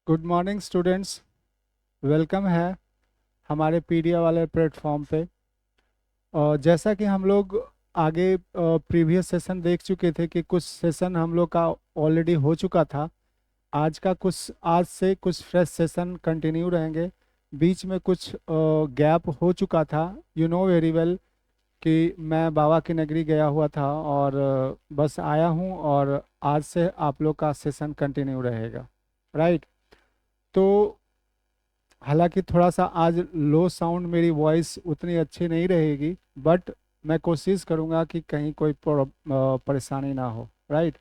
Good morning students. Welcome है हमारे पीडिया वाले प्लेटफॉर्म पे। और जैसा कि हम लोग आगे प्रीवियस सेशन देख चुके थे कि कुछ सेशन हम लोग का ऑलरेडी हो चुका था। आज से कुछ फ्रेश सेशन कंटिन्यू रहेंगे। बीच में कुछ गैप हो चुका था। यू नो वेरी वेल कि मैं बाबा की नगरी गया हुआ था और बस आया हूँ और आज से आप लोग का सेशन कंटिन्यू रहेगा। राइट। तो हालांकि थोड़ा सा आज लो साउंड, मेरी वॉइस उतनी अच्छी नहीं रहेगी, बट मैं कोशिश करूंगा कि कहीं कोई परेशानी ना हो। राइट।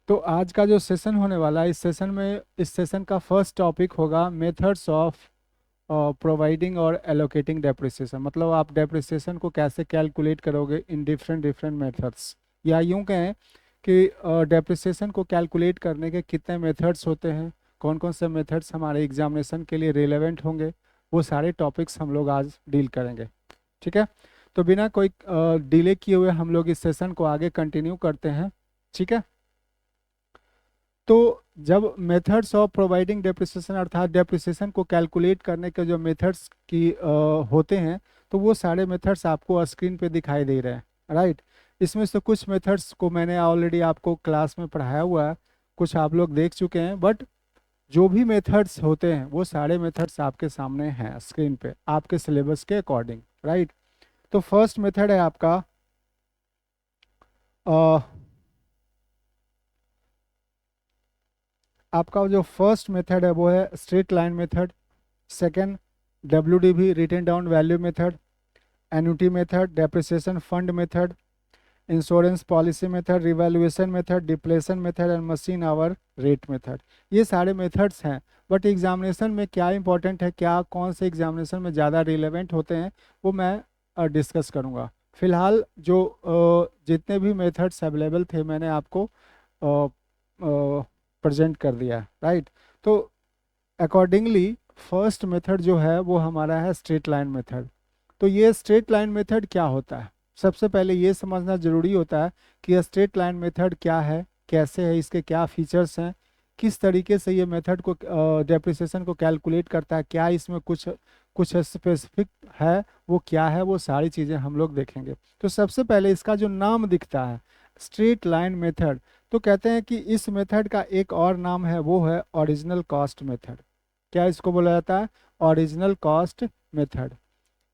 तो आज का जो सेशन होने वाला है, इस सेशन का फर्स्ट टॉपिक होगा मेथड्स ऑफ प्रोवाइडिंग और एलोकेटिंग डेप्रिसिएशन। मतलब आप डेप्रिसिएशन को कैसे कैलकुलेट करोगे इन डिफरेंट डिफरेंट मेथड्स, या यूं कहें कि डेप्रिसिएशन को कैलकुलेट करने के कितने मेथड्स होते हैं, कौन कौन से मेथड्स हमारे एग्जामिनेशन के लिए रिलेवेंट होंगे, वो सारे टॉपिक्स हम लोग आज डील करेंगे। ठीक है। तो बिना कोई डिले किए हुए हम लोग इस सेशन को आगे कंटिन्यू करते हैं। ठीक है। तो जब मेथड्स ऑफ प्रोवाइडिंग डेप्रिसिएशन अर्थात डेप्रिसिएशन को कैलकुलेट करने के जो मेथड्स की होते हैं, तो वो सारे मेथड्स आपको स्क्रीन पे दिखाई दे रहे हैं। राइट। इसमें से कुछ मेथड्स को मैंने ऑलरेडी आपको क्लास में पढ़ाया हुआ है, कुछ आप लोग देख चुके हैं, बट जो भी मेथड्स होते हैं वो सारे मेथड्स आपके सामने हैं स्क्रीन पे आपके सिलेबस के अकॉर्डिंग। राइट। तो फर्स्ट मेथड है आपका जो फर्स्ट मेथड है वो है straight line method. Second, WDV written down value method, annuity method, depreciation fund method, insurance policy method, revaluation method, depletion method and machine hour rate method. ये सारे methods हैं, but examination में क्या important है, क्या कौन से एग्जामिनेशन में ज़्यादा रिलेवेंट होते हैं, वो मैं डिस्कस करूँगा। फिलहाल जो जितने भी मेथड्स अवेलेबल थे मैंने आपको प्रेजेंट कर दिया। राइट। तो अकॉर्डिंगली फर्स्ट मेथड जो है वो हमारा है स्ट्रेट लाइन मेथड। तो ये स्ट्रेट लाइन मेथड क्या होता है, सबसे पहले ये समझना जरूरी होता है कि यह स्ट्रेट लाइन मेथड क्या है, कैसे है, इसके क्या फीचर्स हैं, किस तरीके से ये मेथड को डेप्रिसिएशन को कैलकुलेट करता है, क्या इसमें कुछ कुछ स्पेसिफिक है, वो क्या है, वो सारी चीज़ें हम लोग देखेंगे। तो सबसे पहले इसका जो नाम दिखता है स्ट्रेट लाइन मेथड, तो कहते हैं कि इस मेथड का एक और नाम है, वो है ओरिजिनल कॉस्ट मेथड। क्या इसको बोला जाता है? Original cost method.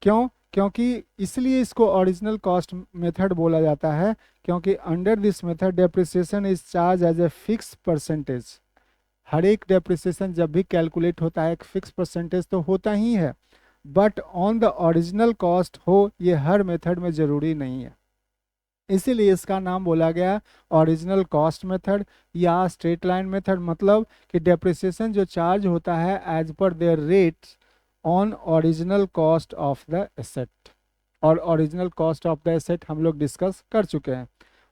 क्यों? क्योंकि इसलिए इसको ओरिजिनल कॉस्ट मेथड बोला जाता है क्योंकि under this method depreciation is charge as a fix percentage. हर एक डेप्रिसिएशन जब भी कैलकुलेट होता है एक फिक्स परसेंटेज तो होता ही है, but on the original cost हो ये हर मेथड में ज़रूरी नहीं है। इसीलिए इसका नाम बोला गया ओरिजिनल कॉस्ट मेथड या स्ट्रेट लाइन मेथड। मतलब कि डेप्रिसिएशन जो चार्ज होता है as per their rates on original cost of the asset. और original cost of the asset हम लोग डिस्कस कर चुके हैं।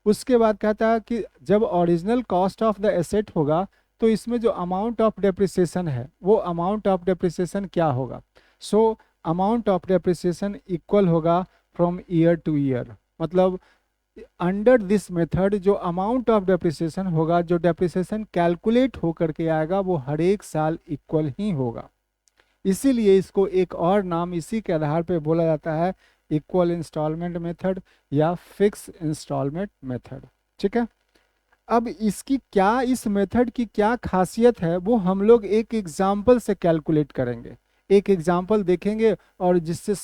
उसके बाद कहता है कि जब original cost of the asset होगा तो इसमें जो अमाउंट ऑफ डेप्रिसिएशन है वो अमाउंट ऑफ डेप्रिसिएशन क्या होगा? So amount of depreciation equal होगा फ्रॉम ईयर टू ईयर। मतलब अंडर दिस मेथड जो अमाउंट ऑफ डेप्रिसिएशन होगा, जो डेप्रिसिएशन कैलकुलेट होकर के आएगा, वो हर एक साल इक्वल ही होगा। इसीलिए इसको एक और नाम इसी के आधार पे बोला जाता है इक्वल इंस्टॉलमेंट मेथड या फिक्स इंस्टॉलमेंट मेथड। ठीक है। अब इस मेथड की क्या खासियत है वो हम लोग एक एग्जाम्पल से कैलकुलेट करेंगे। एक एग्जाम्पल देखेंगे और जिससे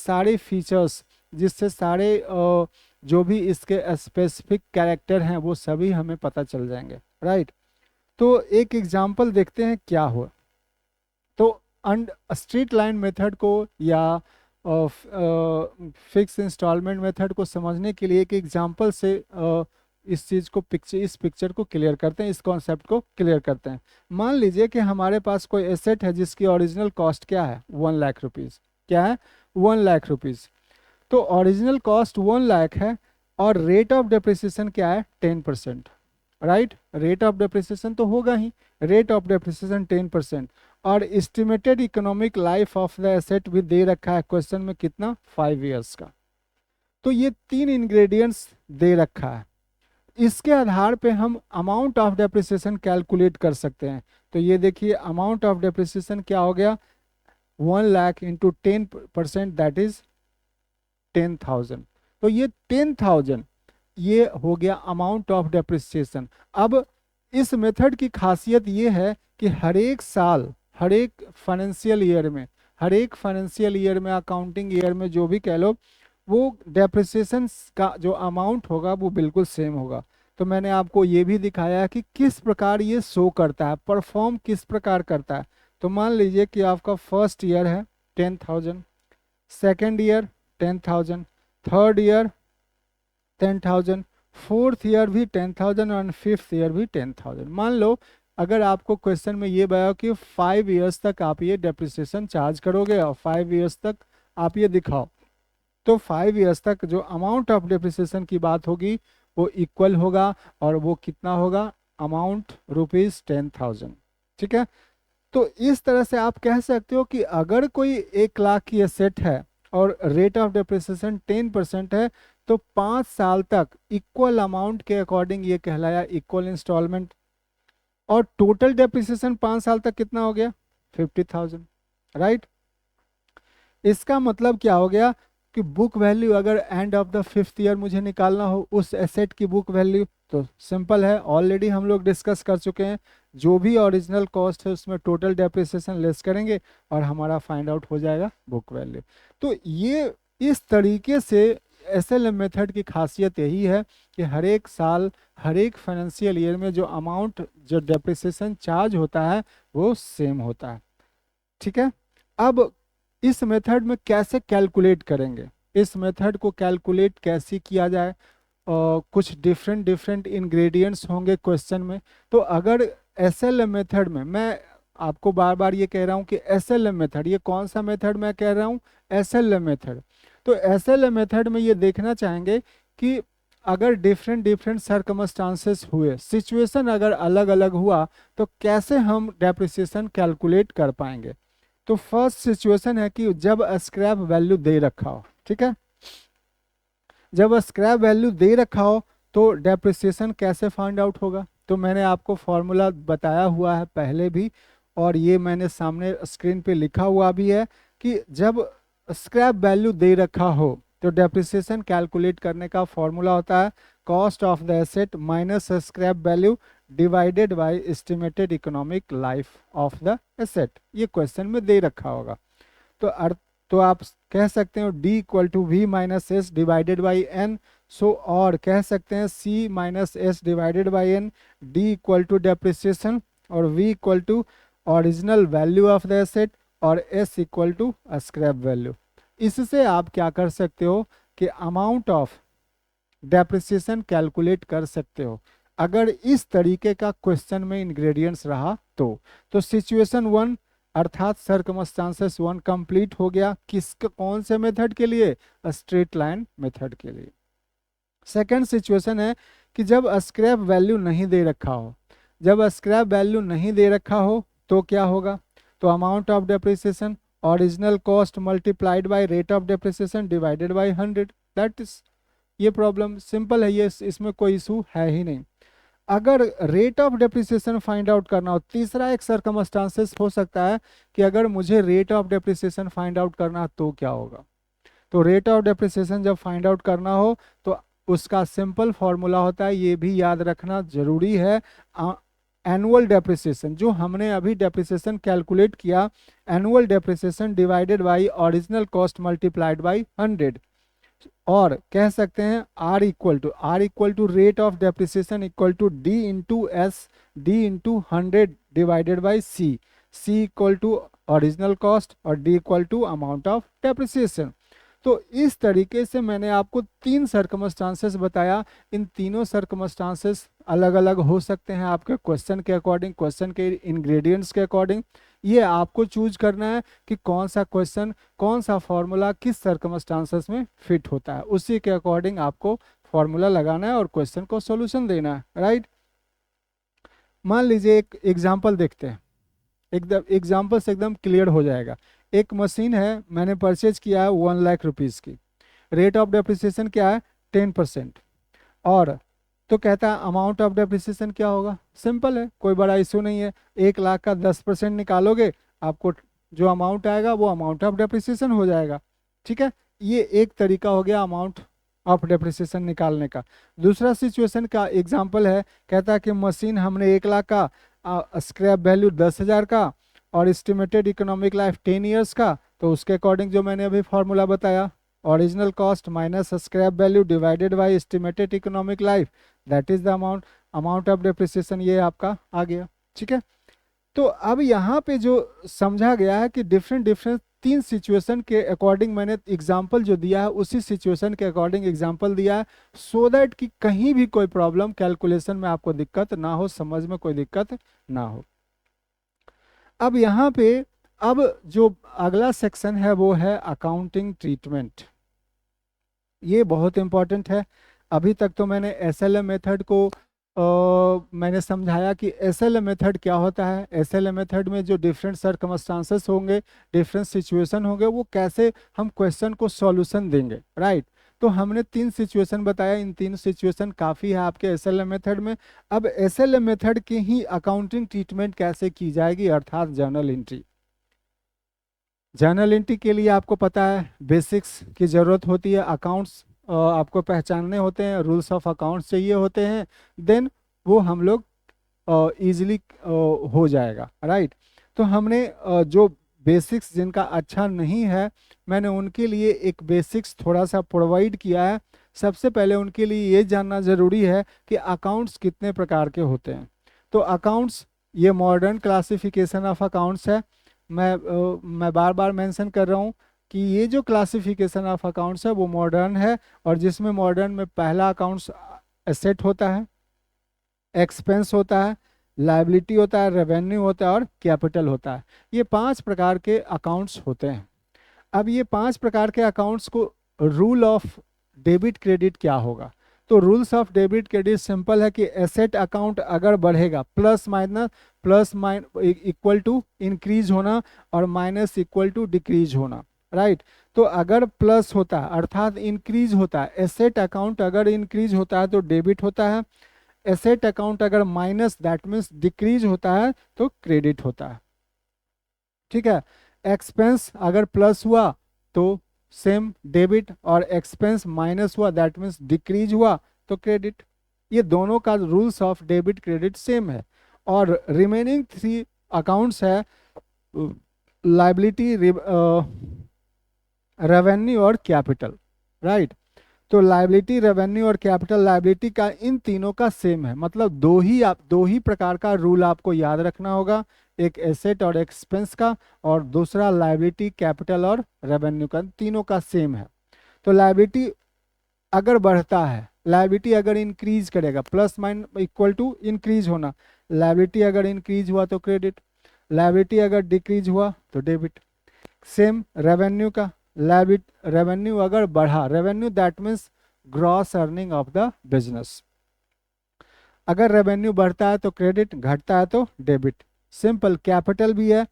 सारे जो भी इसके स्पेसिफिक कैरेक्टर हैं वो सभी हमें पता चल जाएंगे। राइट। तो एक एग्जाम्पल देखते हैं क्या हुआ। तो स्ट्रेट लाइन मेथड को या फिक्स इंस्टॉलमेंट मेथड को समझने के लिए एक एग्जांपल से इस पिक्चर को क्लियर करते हैं, इस कॉन्सेप्ट को क्लियर करते हैं। मान लीजिए कि हमारे पास कोई एसेट है जिसकी ओरिजिनल कॉस्ट क्या है? 1 लाख रुपीज़। क्या है? 1 लाख रुपीज़। तो ओरिजिनल कॉस्ट 1 लाख है और रेट ऑफ डेप्रिसिएशन क्या है? 10%। राइट। रेट ऑफ डेप्रिसिएशन तो होगा ही, रेट ऑफ डेप्रिसिएशन 10%। और estimated economic life of the asset भी दे रखा है क्वेश्चन में, कितना? 5 इयर्स का। तो ये तीन इंग्रेडिएंट्स दे रखा है। इसके आधार पे हम अमाउंट ऑफ डेप्रिसिएशन कैलकुलेट कर सकते हैं। तो ये देखिए अमाउंट ऑफ डेप्रिसिएशन क्या हो गया, 1,00,000 इंटू 10%, दैट इज 10,000। तो ये 10,000 ये हो गया अमाउंट ऑफ डेप्रिसिएशन। अब इस मेथड की खासियत ये है कि हर एक साल, हर एक फाइनेंशियल ईयर में, हर एक फाइनेंशियल ईयर में, अकाउंटिंग ईयर में जो भी कह लो, वो डेप्रिसिएशन का जो अमाउंट होगा वो बिल्कुल सेम होगा। तो मैंने आपको ये भी दिखाया है कि किस प्रकार ये शो करता है, परफॉर्म किस प्रकार करता है। तो मान लीजिए कि आपका फर्स्ट ईयर है 10,000, second year 10,000, third year 10,000, fourth year भी 10,000 और फिफ्थ ईयर भी 10,000। मान लो अगर आपको क्वेश्चन में ये बताओ कि 5 ईयर्स तक आप ये डेप्रिसिएशन चार्ज करोगे और 5 ईयर्स तक आप ये दिखाओ, तो 5 ईयर्स तक जो अमाउंट ऑफ डेप्रिसिएशन की बात होगी वो इक्वल होगा, और वो कितना होगा, अमाउंट ₹10,000। ठीक है। तो इस तरह से आप कह सकते हो कि अगर कोई 1,00,000 की एसेट है और रेट ऑफ डेप्रिसिएशन 10% है, तो 5 साल तक इक्वल अमाउंट के अकॉर्डिंग ये कहलाया इक्वल इंस्टॉलमेंट। और टोटल डेप्रिसिएशन 5 साल तक कितना हो गया, 50,000, राइट। इसका मतलब क्या हो गया कि बुक वैल्यू अगर and of the 5th year मुझे निकालना हो उस एसेट की बुक वैल्यू, तो सिंपल है, ऑलरेडी हम लोग डिस्कस कर चुके हैं, जो भी ओरिजिनल कॉस्ट है उसमें टोटल डेप्रिसिएशन लेस करेंगे और हमारा फाइंड आउट हो जाएगा बुक वैल्यू। तो ये इस तरीके से एसएलएम मेथड की खासियत यही है कि हर एक साल, हर एक फाइनेंशियल ईयर में जो अमाउंट, जो डेप्रिसिएशन चार्ज होता है वो सेम होता है। ठीक है। अब इस मेथड में कैसे कैलकुलेट करेंगे, इस मेथड को कैलकुलेट कैसे किया जाए, कुछ डिफरेंट इंग्रेडिएंट्स होंगे क्वेश्चन में। तो अगर एसएलएम मेथड में, मैं आपको बार बार ये कह रहा हूँ कि एसएलएम मेथड, ये कौन सा मेथड मैं कह रहा हूँ, एसएलएम मेथड। तो एसएलएम मेथड में ये देखना चाहेंगे कि अगर डिफरेंट सर्कमस्टांसेस हुए, सिचुएशन अगर अलग अलग हुआ, तो कैसे हम डेप्रिसिएशन कैलकुलेट कर पाएंगे। तो फर्स्ट सिचुएशन है कि जब स्क्रैप वैल्यू दे रखा हो, ठीक है, जब स्क्रैप वैल्यू दे रखा हो तो डेप्रिसिएशन कैसे फाइंड आउट होगा। तो मैंने आपको फॉर्मूला बताया हुआ है पहले भी, और ये मैंने सामने स्क्रीन पे लिखा हुआ भी है कि जब स्क्रैप वैल्यू दे रखा हो तो डेप्रिसिएशन कैलकुलेट करने का फॉर्मूला होता है cost of the asset minus scrap value divided by estimated economic life of the asset. ये क्वेश्चन में दे रखा होगा। तो तो आप कह सकते हो D equal to V minus S divided by N. So और कह सकते हैं C minus S divided by N, D equal to depreciation और V equal to original value of the asset और S equal to scrap value. इससे आप क्या कर सकते हो कि अमाउंट ऑफ डेप्रिसिएशन कैलकुलेट कर सकते हो, अगर इस तरीके का क्वेश्चन में इंग्रेडिएंट्स रहा तो सिचुएशन 1 अर्थात सर्कमस्टांसेस 1 कंप्लीट हो गया। कौन से मेथड के लिए, स्ट्रेट लाइन मेथड के लिए। सेकंड सिचुएशन है कि जब स्क्रैप वैल्यू नहीं दे रखा हो, जब स्क्रैप वैल्यू नहीं दे रखा हो तो क्या होगा, तो amount of depreciation original cost multiplied by rate of depreciation divided by 100, that is, ये प्रॉब्लम सिंपल है, ये इसमें कोई इशू है ही नहीं। अगर rate of depreciation find out करना हो, तीसरा एक सर्कमस्टांसेस हो सकता है कि अगर मुझे rate of depreciation find out करना तो क्या होगा। तो रेट ऑफ डेप्रिसिएशन जब फाइंड आउट करना हो तो उसका सिंपल फॉर्मूला होता है, ये भी याद रखना जरूरी है, एनुअल डेप्रिसिएशन, जो हमने अभी डेप्रिसिएशन कैलकुलेट किया, annual depreciation divided by original cost multiplied by 100। और कह सकते हैं R equal to rate of depreciation equal to D into s, D into 100 divided by C, C equal to original cost और D equal to amount of depreciation. तो इस तरीके से मैंने आपको 3 सर्कमस्टांसेस बताया। इन तीनों सर्कमस्टांसेस अलग अलग हो सकते हैं आपके क्वेश्चन के अकॉर्डिंग, क्वेश्चन के इंग्रेडिएंट्स के अकॉर्डिंग। ये आपको चूज करना है कि कौन सा क्वेश्चन, कौन सा फॉर्मूला किस सर्कमस्टांसेस में फिट होता है, उसी के अकॉर्डिंग आपको फॉर्मूला लगाना है और क्वेश्चन को सॉल्यूशन देना है, राइट। मान लीजिए एक एग्जांपल देखते हैं, एकदम एग्जांपल से एकदम क्लियर हो जाएगा। एक मशीन है, मैंने परचेज किया है 1 लाख रुपीज़ की, रेट ऑफ डेप्रिसिएशन क्या है 10%, और तो कहता है अमाउंट ऑफ डेप्रिसिएशन क्या होगा, सिंपल है, कोई बड़ा इशू नहीं है, 1 लाख का 10% निकालोगे, आपको जो अमाउंट आएगा वो अमाउंट ऑफ डेप्रिसिएशन हो जाएगा। ठीक है, ये एक तरीका हो गया अमाउंट ऑफ डेप्रिसिएशन निकालने का। दूसरा सिचुएशन का एग्जांपल है, कहता है कि मशीन हमने 1 लाख का, स्क्रैप वैल्यू 10,000 का, और एस्टिमेटेड इकोनॉमिक लाइफ 10 ईयर्स का। तो उसके अकॉर्डिंग जो मैंने अभी फॉर्मूला बताया, original cost minus scrap value divided by estimated economic life, that is the amount of depreciation, ये आपका आ गया। ठीक है, तो अब यहाँ पे जो समझा गया है कि डिफरेंट डिफरेंट 3 सिचुएशन के अकॉर्डिंग मैंने एग्जाम्पल जो दिया है उसी सिचुएशन के अकॉर्डिंग एग्जाम्पल दिया है, सो दैट कि कहीं भी कोई प्रॉब्लम कैलकुलेशन में आपको दिक्कत ना हो, समझ में कोई दिक्कत ना हो। अब यहाँ पे अब जो अगला सेक्शन है वो है अकाउंटिंग ट्रीटमेंट। ये बहुत इंपॉर्टेंट है। अभी तक तो मैंने एसएलएम मेथड को मैंने समझाया कि एसएलएम मेथड क्या होता है। एसएलएम मेथड में जो डिफरेंट सर्कमस्टांसेस होंगे, डिफरेंट सिचुएशन होंगे, वो कैसे हम क्वेश्चन को सॉल्यूशन देंगे, राइट। तो हमने 3 सिचुएशन बताया, इन 3 सिचुएशन काफ़ी है आपके एसएलएम मेथड में। अब एसएलएम मेथड की ही अकाउंटिंग ट्रीटमेंट कैसे की जाएगी, अर्थात जर्नल एंट्री। जर्नल एंट्री के लिए आपको पता है बेसिक्स की ज़रूरत होती है, अकाउंट्स आपको पहचानने होते हैं, रूल्स ऑफ अकाउंट्स चाहिए होते हैं, देन वो हम लोग ईजिली हो जाएगा, राइट। तो हमने जो बेसिक्स जिनका अच्छा नहीं है, मैंने उनके लिए एक बेसिक्स थोड़ा सा प्रोवाइड किया है। सबसे पहले उनके लिए ये जानना ज़रूरी है कि अकाउंट्स कितने प्रकार के होते हैं। तो अकाउंट्स, ये मॉडर्न क्लासिफिकेशन ऑफ अकाउंट्स है। मैं बार बार मेंशन कर रहा हूँ कि ये जो क्लासिफिकेशन ऑफ अकाउंट्स है वो मॉडर्न है, और जिसमें मॉडर्न में पहला अकाउंट्स एसेट होता है, एक्सपेंस होता है, लायबिलिटी होता है, रेवेन्यू होता है और कैपिटल होता है। ये 5 प्रकार के अकाउंट्स होते हैं। अब ये 5 प्रकार के अकाउंट्स को रूल ऑफ डेबिट क्रेडिट क्या होगा। तो rules of debit credit simple है कि एसेट अकाउंट अगर बढ़ेगा, प्लस इक्वल टू इंक्रीज होना और माइनस इक्वल टू डिक्रीज होना, राइट। तो अगर प्लस होता है अर्थात इंक्रीज होता है, एसेट अकाउंट अगर इंक्रीज होता है तो डेबिट होता है, एसेट अकाउंट अगर माइनस दैट मीन्स डिक्रीज होता है तो क्रेडिट होता है। ठीक है, एक्सपेंस अगर प्लस हुआ तो सेम डेबिट, और एक्सपेंस माइनस हुआ दैट मीन्स डिक्रीज हुआ तो क्रेडिट। ये दोनों का rules of debit credit same है। और रिमेनिंग 3 अकाउंट्स है लायबिलिटी, रेवेन्यू और कैपिटल, राइट। तो लायबिलिटी, रेवेन्यू और कैपिटल, लायबिलिटी का इन तीनों का सेम है, मतलब दो ही प्रकार का रूल आपको याद रखना होगा, एक एसेट और एक्सपेंस का, और दूसरा लायबिलिटी, कैपिटल और रेवेन्यू का, तीनों का सेम है। तो लायबिलिटी अगर बढ़ता है, लायबिलिटी अगर इंक्रीज करेगा, plus minus equal to increase होना, लायबिलिटी अगर इंक्रीज हुआ तो क्रेडिट, लायबिलिटी अगर डिक्रीज हुआ तो डेबिट। सेम रेवेन्यू का, रेवेन्यू अगर बढ़ा, revenue that means gross earning of the business, अगर रेवेन्यू बढ़ता है तो क्रेडिट, घटता है तो डेबिट। सिंपल। कैपिटल भी है,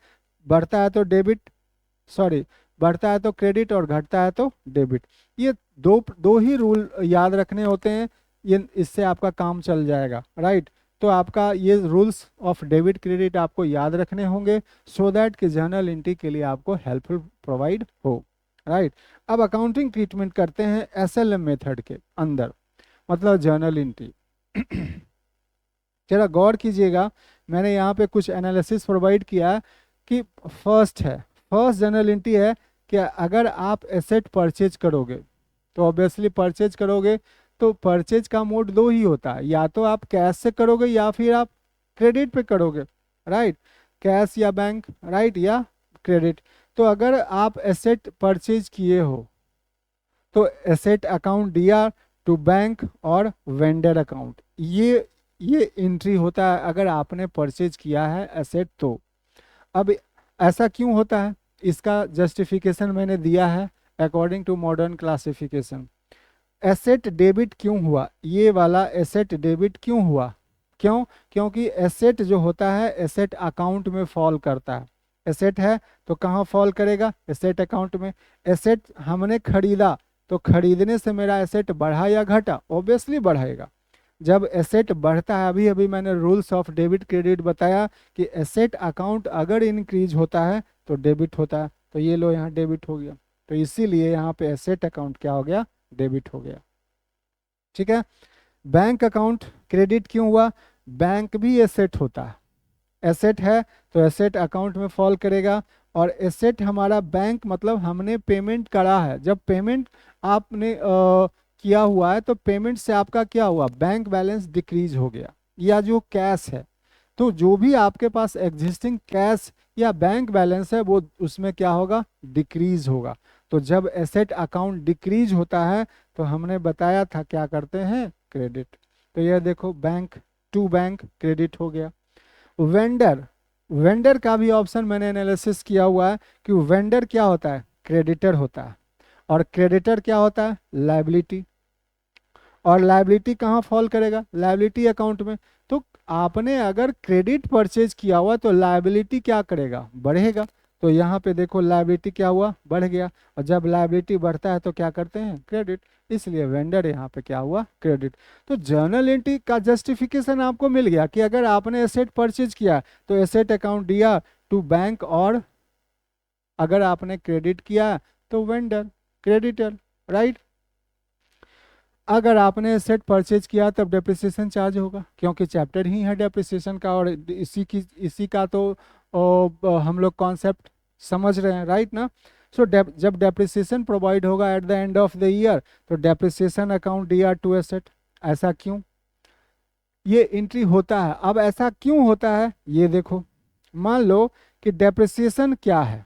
बढ़ता है तो डेबिट, सॉरी बढ़ता है तो क्रेडिट और घटता है तो डेबिट। ये दो ही रूल याद रखने होते हैं, ये इससे आपका काम चल जाएगा, राइट। तो आपका ये रूल्स ऑफ डेबिट क्रेडिट आपको याद रखने होंगे, सो दैट कि जर्नल एंट्री के लिए आपको हेल्पफुल प्रोवाइड हो, राइट। अब अकाउंटिंग ट्रीटमेंट करते हैं एसएलएम मेथड के अंदर, मतलब जर्नल एंट्री। जरा गौर कीजिएगा, मैंने यहाँ पे कुछ एनालिसिस प्रोवाइड किया कि फर्स्ट जर्नल एंट्री है कि अगर आप एसेट परचेज करोगे तो ऑब्वियसली परचेज करोगे तो परचेज का मोड 2 ही होता है, या तो आप कैश से करोगे या फिर आप क्रेडिट पे करोगे, राइट। कैश या बैंक, राइट, या क्रेडिट। तो अगर आप एसेट परचेज किए हो तो एसेट अकाउंट दिया टू बैंक और वेंडर अकाउंट, ये एंट्री होता है अगर आपने परचेज किया है एसेट तो। अब ऐसा क्यों होता है, इसका जस्टिफिकेशन मैंने दिया है according to modern classification. Asset debit क्यों हुआ, ये वाला एसेट डेबिट क्यों हुआ, क्योंकि एसेट जो होता है एसेट अकाउंट में फॉल करता है। एसेट है तो कहाँ फॉल करेगा, एसेट अकाउंट में। एसेट हमने खरीदा तो खरीदने से मेरा एसेट बढ़ा या घटा, ऑब्वियसली बढ़ाएगा, जब एसेट बढ़ता है, अभी अभी मैंने रूल्स ऑफ डेबिट क्रेडिट बताया कि एसेट अकाउंट अगर इंक्रीज होता है तो डेबिट होता है, तो ये लो यहाँ डेबिट हो गया, तो इसीलिए यहाँ पे एसेट अकाउंट क्या हो गया, डेबिट हो गया। ठीक है। बैंक अकाउंट क्रेडिट क्यों हुआ, बैंक भी एसेट होता है, एसेट है तो एसेट अकाउंट में फॉल करेगा। और एसेट हमारा बैंक मतलब हमने पेमेंट करा है, जब पेमेंट आपने किया हुआ है तो पेमेंट से आपका क्या हुआ, बैंक बैलेंस डिक्रीज हो गया, या जो कैश है, तो जो भी आपके पास एग्जिस्टिंग कैश या बैंक बैलेंस है वो उसमें क्या होगा, डिक्रीज होगा। तो जब एसेट अकाउंट डिक्रीज होता है तो हमने बताया था क्या करते हैं, क्रेडिट। तो यह देखो बैंक टू बैंक क्रेडिट हो गया। वेंडर, वेंडर का भी ऑप्शन मैंने एनालिसिस किया हुआ है कि वेंडर क्या होता है, क्रेडिटर होता है, और क्रेडिटर क्या होता है, लायबिलिटी। और लायबिलिटी कहाँ फॉल करेगा, लायबिलिटी अकाउंट में। तो आपने अगर क्रेडिट परचेज किया हुआ तो लायबिलिटी क्या करेगा, बढ़ेगा। तो यहाँ पे देखो लायबिलिटी क्या हुआ, बढ़ गया, और जब लायबिलिटी बढ़ता है तो क्या करते हैं, क्रेडिट, इसलिए वेंडर यहाँ पे क्या हुआ, क्रेडिट। तो जर्नल एंट्री का जस्टिफिकेशन आपको मिल गया कि अगर आपने एसेट परचेज किया तो एसेट अकाउंट दिया टू बैंक, और अगर आपने क्रेडिट किया तो वेंडर, क्रेडिटर, राइट। अगर आपने एसेट परचेज किया तब डेप्रिसिएशन चार्ज होगा, क्योंकि चैप्टर ही है डेप्रिसिएशन का, और इसी का तो हम लोग कॉन्सेप्ट समझ रहे हैं, राइट ना। सो जब डेप्रिसिएशन प्रोवाइड होगा at the end of the year तो depreciation account D R to asset. ऐसा क्यों, ये एंट्री होता है। अब ऐसा क्यों होता है ये देखो, मान लो कि डेप्रिसिएशन क्या है,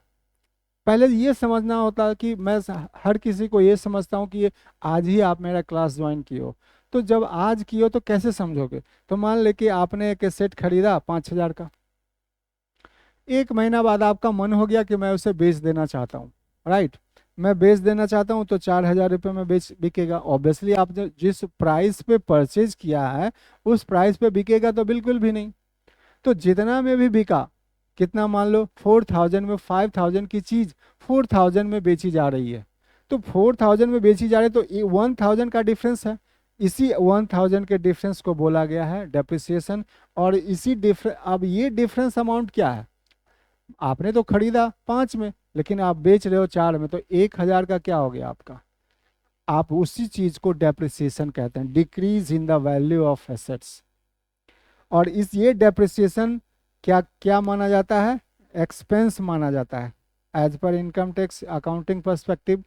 पहले ये समझना होता है कि मैं हर किसी को ये समझता हूँ कि ये आज ही आप मेरा क्लास ज्वाइन किए हो, तो जब आज किए हो तो कैसे समझोगे। तो मान ले कि आपने एक सेट खरीदा 5,000 का, एक महीना बाद आपका मन हो गया कि मैं उसे बेच देना चाहता हूँ, राइट। मैं बेच देना चाहता हूँ तो 4,000 रुपये में बिकेगा, ऑब्वियसली आप जो जिस प्राइस पे परचेज किया है उस प्राइस पे बिकेगा तो बिल्कुल भी नहीं। तो जितना में भी बिका, कितना, मान लो 4,000 में 5,000 की चीज 4,000 में बेची जा रही है, तो 4,000 में बेची जा रही है तो ये 1,000 का डिफरेंस है, इसी 1,000 के डिफरेंस को बोला गया है डेप्रिसिएशन। और इसी डिफरेंस, अब ये डिफरेंस अमाउंट क्या है, आपने तो खरीदा 5 में लेकिन आप बेच रहे हो 4 में, तो 1,000 का क्या हो गया आपका, आप उसी चीज को डेप्रिसिएशन कहते हैं, decrease in the value of assets. और इस ये डेप्रिसिएशन क्या क्या माना जाता है, एक्सपेंस माना जाता है, as per income tax accounting perspective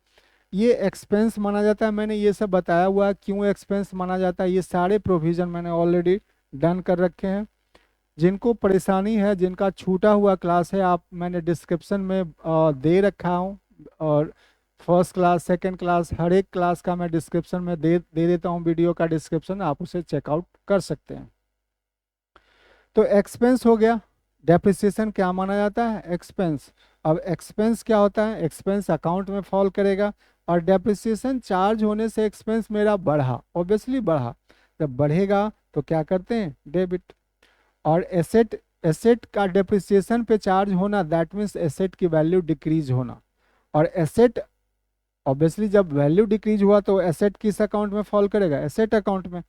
ये एक्सपेंस माना जाता है। मैंने ये सब बताया हुआ है क्यों एक्सपेंस माना जाता है, ये सारे प्रोविजन मैंने ऑलरेडी डन कर रखे हैं। जिनको परेशानी है, जिनका छूटा हुआ क्लास है, आप मैंने डिस्क्रिप्शन में दे रखा हूँ, और फर्स्ट क्लास सेकंड क्लास हर एक क्लास का मैं डिस्क्रिप्शन में दे देता हूँ, वीडियो का डिस्क्रिप्शन, आप उसे चेकआउट कर सकते हैं। तो एक्सपेंस हो गया, डेप्रिसिएशन क्या माना जाता है, एक्सपेंस। अब एक्सपेंस क्या होता है, एक्सपेंस अकाउंट में फॉल करेगा, और डेप्रिसिएशन चार्ज होने से एक्सपेंस मेरा बढ़ा, ऑब्वियसली बढ़ा, जब बढ़ेगा तो क्या करते हैं, डेबिट। और एसेट, एसेट का डेप्रिसिएशन पे चार्ज होना दैट मीन्स एसेट की वैल्यू डिक्रीज होना। और एसेट ऑब्वियसली जब वैल्यू डिक्रीज हुआ तो एसेट किस अकाउंट में फॉल करेगा, एसेट अकाउंट में,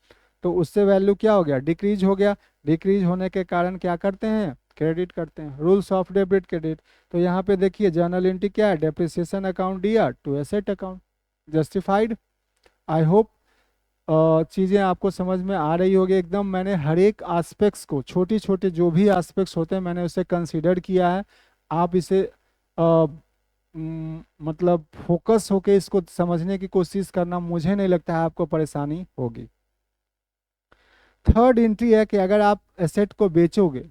तो उससे वैल्यू क्या हो गया, डिक्रीज हो गया। डिक्रीज होने के कारण क्या करते हैं, क्रेडिट करते हैं, रूल्स ऑफ डेबिट क्रेडिट। तो यहाँ पे देखिए जर्नल एंट्री क्या है, डेप्रिसिएशन अकाउंट दिया to asset account, justified. I hope चीज़ें आपको समझ में आ रही होगी एकदम। मैंने हर एक एस्पेक्ट्स को, छोटी छोटे जो भी एस्पेक्ट्स होते हैं मैंने उसे कंसीडर किया है। आप इसे मतलब फोकस होके इसको समझने की कोशिश करना, मुझे नहीं लगता है आपको परेशानी होगी। थर्ड एंट्री है कि अगर आप एसेट को बेचोगे,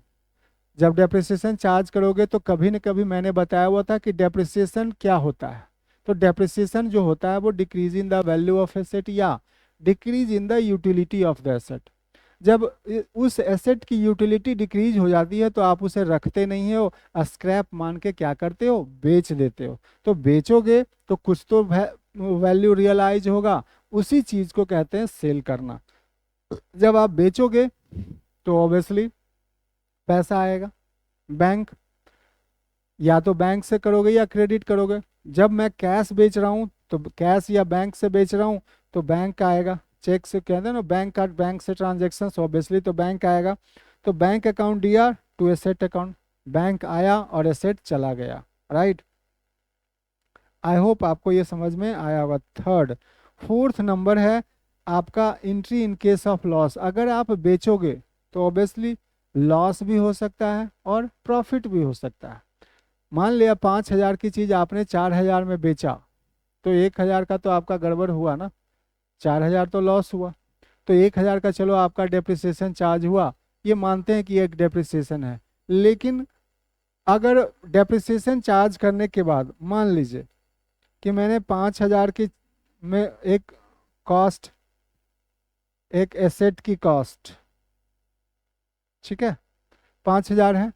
जब डेप्रिसिएशन चार्ज करोगे तो कभी न कभी मैंने बताया हुआ था कि डेप्रिसिएशन क्या होता है। तो डेप्रिसिएशन जो होता है वो decrease in the value of asset या decrease in the utility of the asset. जब उस एसेट की यूटिलिटी डिक्रीज हो जाती है तो आप उसे रखते नहीं हो, स्क्रैप मान के क्या करते हो, बेच देते हो। तो बेचोगे तो कुछ तो वैल्यू रियलाइज होगा, उसी चीज को कहते हैं सेल करना। जब आप बेचोगे तो ऑब्वियसली पैसा आएगा, बैंक, या तो बैंक से करोगे या क्रेडिट करोगे। जब मैं कैश बेच रहा हूँ तो कैश या बैंक से बेच रहा हूँ तो बैंक का आएगा, चेक से कहते हैं ना, बैंक का, बैंक से ट्रांजेक्शन, ऑब्वियसली तो बैंक आएगा। तो bank account DR to asset account, bank आया और एसेट चला गया, राइट। आई होप आपको ये समझ में आया होगा। थर्ड, फोर्थ नंबर है आपका entry in case of loss. अगर आप बेचोगे तो ऑब्वियसली लॉस भी हो सकता है और प्रॉफिट भी हो सकता है। मान लिया 5,000 की चीज़ आपने 4,000 में बेचा, तो 1,000 का तो आपका गड़बड़ हुआ ना, 4,000 तो लॉस हुआ। तो 1,000 का चलो आपका डेप्रिसिएशन चार्ज हुआ, ये मानते हैं कि एक डेप्रिसिएशन है। लेकिन अगर डेप्रिसिएशन चार्ज करने के बाद मान लीजिए कि मैंने 5,000 की में एक कॉस्ट, एक एसेट की कॉस्ट, ठीक है, 5,000 है,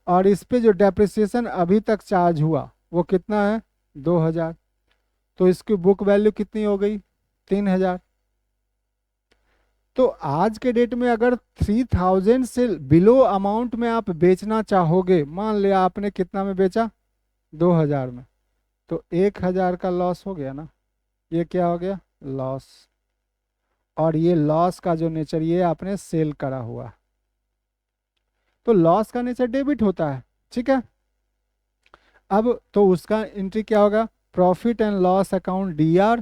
और इस पे जो डेप्रिसिएशन अभी तक चार्ज हुआ वो कितना है, 2,000। तो इसकी बुक वैल्यू कितनी हो गई, 3,000। तो आज के डेट में अगर 3,000 से बिलो अमाउंट में आप बेचना चाहोगे, मान लिया आपने कितना में बेचा, 2,000 में, तो 1,000 का लॉस हो गया ना, ये क्या हो गया, लॉस। और ये लॉस का जो नेचर, ये आपने सेल करा हुआ, तो लॉस का नेचर डेबिट होता है, ठीक है। अब तो उसका एंट्री क्या होगा, profit and loss account DR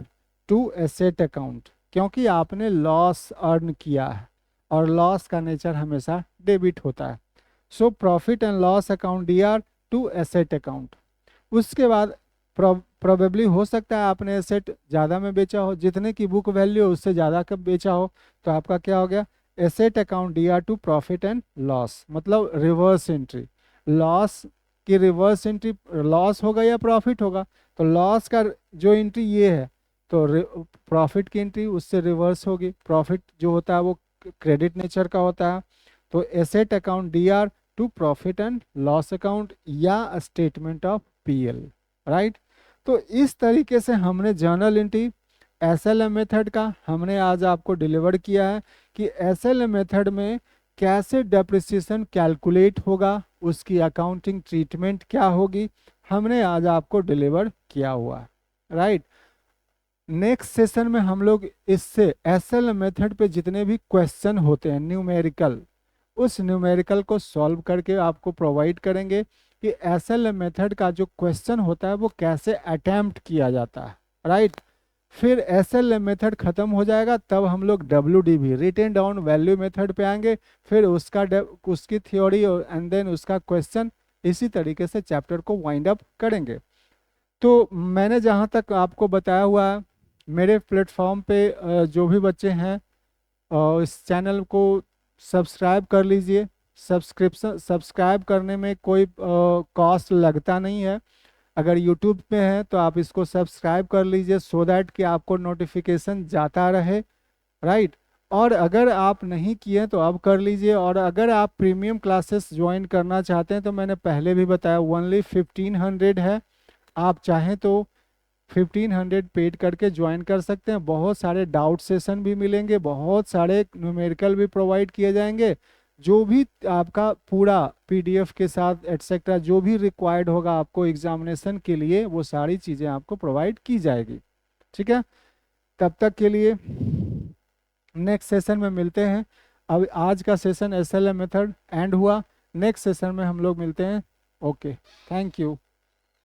to asset account, क्योंकि आपने लॉस अर्न किया है और लॉस का नेचर हमेशा डेबिट होता है। So profit and loss account DR to asset account. उसके बाद प्रोबेबली हो सकता है आपने एसेट ज़्यादा में बेचा हो, जितने की बुक वैल्यू है उससे ज़्यादा कब बेचा हो, तो आपका क्या हो गया, asset account DR to profit and loss, मतलब रिवर्स एंट्री। लॉस की रिवर्स एंट्री, लॉस होगा या प्रॉफिट होगा, तो लॉस का जो एंट्री ये है, तो प्रॉफिट की एंट्री उससे रिवर्स होगी। प्रॉफिट जो होता है वो क्रेडिट नेचर का होता है। तो asset account DR to profit and loss account या स्टेटमेंट ऑफ पीएल, राइट। तो इस तरीके से हमने जर्नल एंट्री एसएलएम मेथड का हमने आज आपको डिलीवर किया है कि एसएलएम मेथड में कैसे डेप्रिसिएशन कैलकुलेट होगा, उसकी अकाउंटिंग ट्रीटमेंट क्या होगी, हमने आज आपको डिलीवर किया हुआ है, राइट। नेक्स्ट सेशन में हम लोग इससे एसएलएम मेथड पे जितने भी क्वेश्चन होते हैं न्यूमेरिकल, उस न्यूमेरिकल को सॉल्व करके आपको प्रोवाइड करेंगे कि एसएलएम मेथड का जो क्वेश्चन होता है वो कैसे अटेम्प्ट किया जाता है, राइट। फिर एसएलएम मेथड खत्म हो जाएगा, तब हम लोग WDV written down value method पे आएंगे, फिर उसकी थ्योरी और एंड देन उसका क्वेश्चन, इसी तरीके से चैप्टर को वाइंड अप करेंगे। तो मैंने जहाँ तक आपको बताया हुआ है, मेरे प्लेटफॉर्म पे जो भी बच्चे हैं इस चैनल को सब्सक्राइब कर लीजिए। सब्सक्राइब करने में कोई कॉस्ट लगता नहीं है। अगर यूट्यूब पे है तो आप इसको सब्सक्राइब कर लीजिए सो दैट कि आपको नोटिफिकेशन जाता रहे, राइट। और अगर आप नहीं किए तो अब कर लीजिए। और अगर आप प्रीमियम क्लासेस ज्वाइन करना चाहते हैं तो मैंने पहले भी बताया ओनली 1,500 है, आप चाहें तो 1,500 पेड करके ज्वाइन कर सकते हैं। बहुत सारे डाउट सेशन भी मिलेंगे, बहुत सारे न्यूमेरिकल भी प्रोवाइड किए जाएंगे, जो भी आपका पूरा पीडीएफ के साथ एटसेट्रा जो भी रिक्वायर्ड होगा आपको एग्जामिनेशन के लिए, वो सारी चीज़ें आपको प्रोवाइड की जाएगी, ठीक है। तब तक के लिए नेक्स्ट सेशन में मिलते हैं। अब आज का सेशन एसएलएम मेथड एंड हुआ, नेक्स्ट सेशन में हम लोग मिलते हैं। Okay, thank you.